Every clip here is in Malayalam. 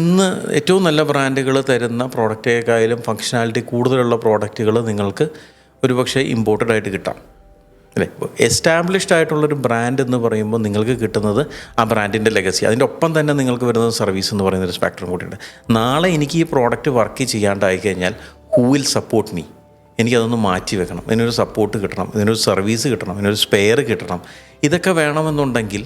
ഇന്ന് ഏറ്റവും നല്ല ബ്രാൻഡുകൾ തരുന്ന പ്രോഡക്റ്റേക്കാളും ഫങ്ഷനാലിറ്റി കൂടുതലുള്ള പ്രോഡക്റ്റുകൾ നിങ്ങൾക്ക് ഒരുപക്ഷെ ഇമ്പോർട്ടഡ് ആയിട്ട് കിട്ടാം അല്ലേ. എസ്റ്റാബ്ലിഷ്ഡ് ആയിട്ടുള്ളൊരു ബ്രാൻഡ് എന്ന് പറയുമ്പോൾ നിങ്ങൾക്ക് കിട്ടുന്നത് ആ ബ്രാൻഡിൻ്റെ ലെഗസി, അതിൻ്റെ ഒപ്പം തന്നെ നിങ്ങൾക്ക് വരുന്നത് സർവീസ് എന്ന് പറയുന്നൊരു സ്പെക്ട്രം കൂടിയുണ്ട്. നാളെ എനിക്ക് ഈ പ്രോഡക്റ്റ് വർക്ക് ചെയ്യാണ്ടായി കഴിഞ്ഞാൽ ഹൂ വിൽ സപ്പോർട്ട് മീ? എനിക്കതൊന്ന് മാറ്റി വെക്കണം, ഇതിനൊരു സപ്പോർട്ട് കിട്ടണം, ഇതിനൊരു സർവീസ് കിട്ടണം, ഇതിനൊരു സ്പെയർ കിട്ടണം. ഇതൊക്കെ വേണമെന്നുണ്ടെങ്കിൽ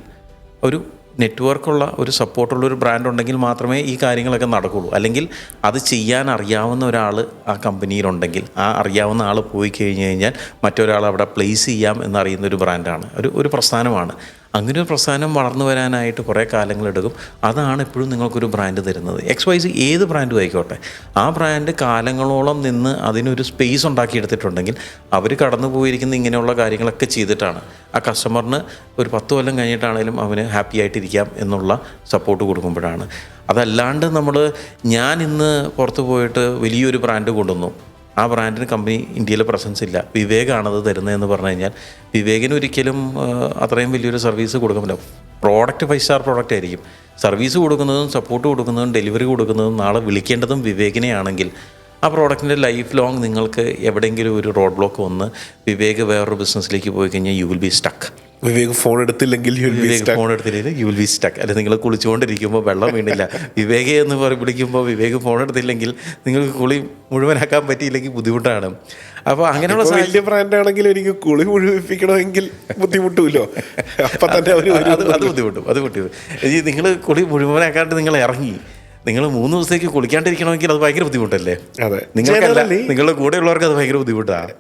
ഒരു നെറ്റ്വർക്കുള്ള ഒരു സപ്പോർട്ടുള്ള ഒരു ബ്രാൻഡ് ഉണ്ടെങ്കിൽ മാത്രമേ ഈ കാര്യങ്ങളൊക്കെ നടക്കുകയുള്ളൂ. അല്ലെങ്കിൽ അത് ചെയ്യാൻ അറിയാവുന്ന ഒരാൾ ആ കമ്പനിയിലുണ്ടെങ്കിൽ, ആ അറിയാവുന്ന ആൾ പോയി കഴിഞ്ഞ് കഴിഞ്ഞാൽ മറ്റൊരാൾ അവിടെ പ്ലേസ് ചെയ്യാം എന്നറിയുന്ന ഒരു ബ്രാൻഡാണ്, ഒരു പ്രസ്ഥാനമാണ്. അങ്ങനെ ഒരു പ്രസ്ഥാനം വളർന്നു വരാനായിട്ട് കുറേ കാലങ്ങളെടുക്കും. അതാണ് എപ്പോഴും നിങ്ങൾക്കൊരു ബ്രാൻഡ് തരുന്നത്. XYZ ഏത് ബ്രാൻഡും ആയിക്കോട്ടെ, ആ ബ്രാൻഡ് കാലങ്ങളോളം നിന്ന് അതിനൊരു സ്പേസ് ഉണ്ടാക്കിയെടുത്തിട്ടുണ്ടെങ്കിൽ അവർ കടന്നു പോയിരിക്കുന്ന ഇങ്ങനെയുള്ള കാര്യങ്ങളൊക്കെ ചെയ്തിട്ടാണ്. ആ കസ്റ്റമറിന് ഒരു 10 കൊല്ലം കഴിഞ്ഞിട്ടാണെങ്കിലും അവന് ഹാപ്പി ആയിട്ടിരിക്കാം എന്നുള്ള സപ്പോർട്ട് കൊടുക്കുമ്പോഴാണ്. അതല്ലാണ്ട് ഞാൻ ഇന്ന് പുറത്ത് പോയിട്ട് വലിയൊരു ബ്രാൻഡ് കൊണ്ടുവന്നു, ആ ബ്രാൻഡിന് കമ്പനി ഇന്ത്യയിൽ പ്രസൻസ് ഇല്ല, വിവേകാണത് തരുന്നതെന്ന് പറഞ്ഞു കഴിഞ്ഞാൽ വിവേകിന് ഒരിക്കലും അത്രയും വലിയൊരു സർവീസ് കൊടുക്കാൻ പറ്റില്ല. പ്രോഡക്റ്റ് 5 സ്റ്റാർ പ്രോഡക്റ്റ് ആയിരിക്കും. സർവീസ് കൊടുക്കുന്നതും സപ്പോർട്ട് കൊടുക്കുന്നതും ഡെലിവറി കൊടുക്കുന്നതും നാളെ വിളിക്കേണ്ടതും വിവേകിനെയാണെങ്കിൽ ആ പ്രോഡക്റ്റിൻ്റെ ലൈഫ് ലോങ് നിങ്ങൾക്ക് എവിടെയെങ്കിലും ഒരു റോഡ് ബ്ലോക്ക് വന്ന് വിവേക് വേറൊരു ബിസിനസ്സിലേക്ക് പോയി കഴിഞ്ഞാൽ you will be stuck. Vivek phone എടുത്തില്ലെങ്കിൽ യു വിൽ ബി സ്റ്റക്ക്. അല്ലെങ്കിൽ നിങ്ങൾ കുളിച്ചുകൊണ്ടിരിക്കുമ്പോൾ വെള്ളം വീണില്ല, വിവേക് എന്ന് വിളിക്കുമ്പോൾ വിവേക് ഫോൺ എടുത്തില്ലെങ്കിൽ നിങ്ങൾക്ക് കുളി മുഴുവനാക്കാൻ പറ്റിയില്ലെങ്കിൽ ബുദ്ധിമുട്ടാണ്. അപ്പോൾ അങ്ങനെയുള്ള വലിയ ബ്രാൻഡ് ആണെങ്കിൽ എനിക്ക് കുളി മുഴുവിപ്പിക്കണമെങ്കിൽ ബുദ്ധിമുട്ടുമല്ലോ. അപ്പം തന്നെ അത് ബുദ്ധിമുട്ടും. ഈ നിങ്ങൾ കുളി മുഴുവനാക്കാണ്ട് നിങ്ങൾ ഇറങ്ങി നിങ്ങൾ 3 ദിവസത്തേക്ക് കുളിക്കാണ്ടിരിക്കണമെങ്കിൽ അത് ഭയങ്കര ബുദ്ധിമുട്ടല്ലേ? അതെ, നിങ്ങൾക്കല്ല, നിങ്ങളുടെ കൂടെയുള്ളവർക്ക് അത് ഭയങ്കര ബുദ്ധിമുട്ടാണ്.